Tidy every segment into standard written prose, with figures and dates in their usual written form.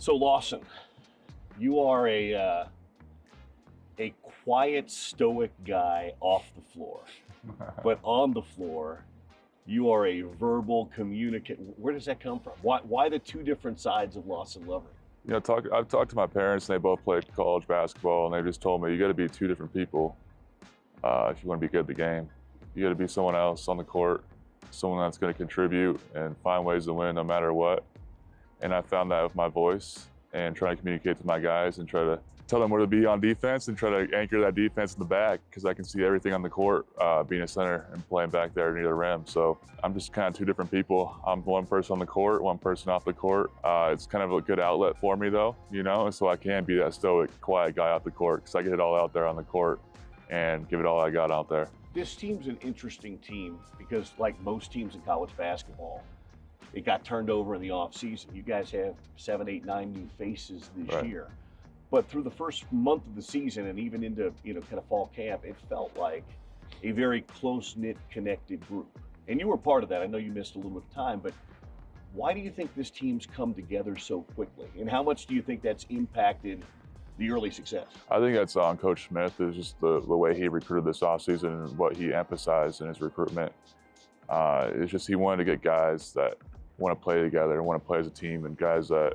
So Lawson, you are a quiet, stoic guy off the floor, but on the floor, you are a verbal communicator. Where does that come from? Why the two different sides of Lawson Lovery? I've talked to my parents, and they both played college basketball, and they just told me you got to be two different people if you want to be good at the game. You got to be someone else on the court, someone that's going to contribute and find ways to win no matter what. And I found that with my voice and trying to communicate to my guys and try to tell them where to be on defense and try to anchor that defense in the back, because I can see everything on the court being a center and playing back there near the rim. So I'm just kind of two different people. I'm one person on the court, one person off the court. It's kind of a good outlet for me though, and so I can be that stoic, quiet guy off the court because I get it all out there on the court and give it all I got out there. This team's an interesting team because, like most teams in college basketball, it got turned over in the offseason. You guys have 7, 8, 9 new faces this year. But through the first month of the season and even into kind of fall camp, it felt like a very close-knit, connected group. And you were part of that. I know you missed a little bit of time, but why do you think this team's come together so quickly? And how much do you think that's impacted the early success? I think that's on Coach Smith. Is just the way he recruited this offseason and what he emphasized in his recruitment. It's just he wanted to get guys that want to play together and want to play as a team, and guys that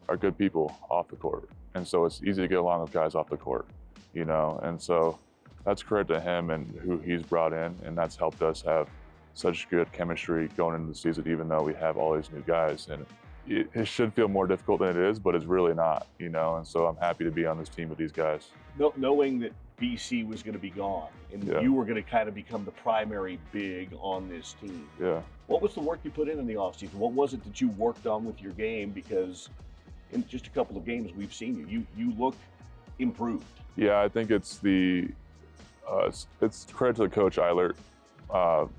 are good people off the court. And so it's easy to get along with guys off the court, and so that's credit to him and who he's brought in, and that's helped us have such good chemistry going into the season, even though we have all these new guys. And it should feel more difficult than it is, but it's really not, and so I'm happy to be on this team with these guys. Knowing that BC was going to be gone and you were going to kind of become the primary big on this team. Yeah. What was the work you put in the offseason? What was it that you worked on with your game? Because in just a couple of games we've seen you look improved. Yeah, I think it's it's credit to the coach Eilert,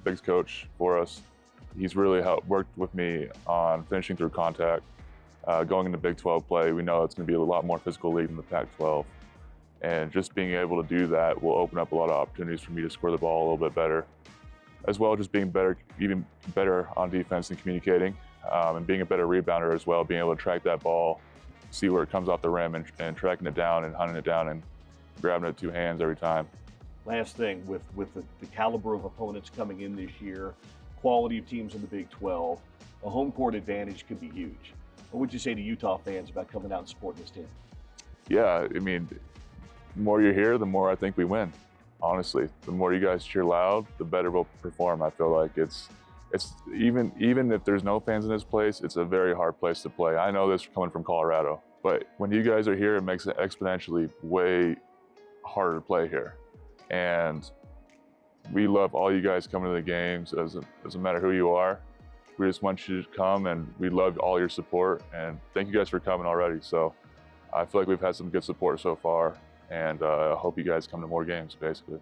Big's coach for us. He's really worked with me on finishing through contact, going into Big 12 play. We know it's going to be a lot more physical league than the Pac-12. And just being able to do that will open up a lot of opportunities for me to score the ball a little bit better, as well as just being better, even better on defense and communicating, and being a better rebounder as well, being able to track that ball, see where it comes off the rim and tracking it down and hunting it down and grabbing it with two hands every time. Last thing, with the caliber of opponents coming in this year, quality of teams in the Big 12, a home court advantage could be huge. What would you say to Utah fans about coming out and supporting this team? Yeah, I mean, the more you're here, the more I think we win. Honestly, the more you guys cheer loud, the better we'll perform. I feel like it's even if there's no fans in this place, it's a very hard place to play. I know this coming from Colorado, but when you guys are here, it makes it exponentially way harder to play here. And we love all you guys coming to the games. Doesn't matter who you are. We just want you to come, and we love all your support. And thank you guys for coming already. So I feel like we've had some good support so far, and I hope you guys come to more games, basically.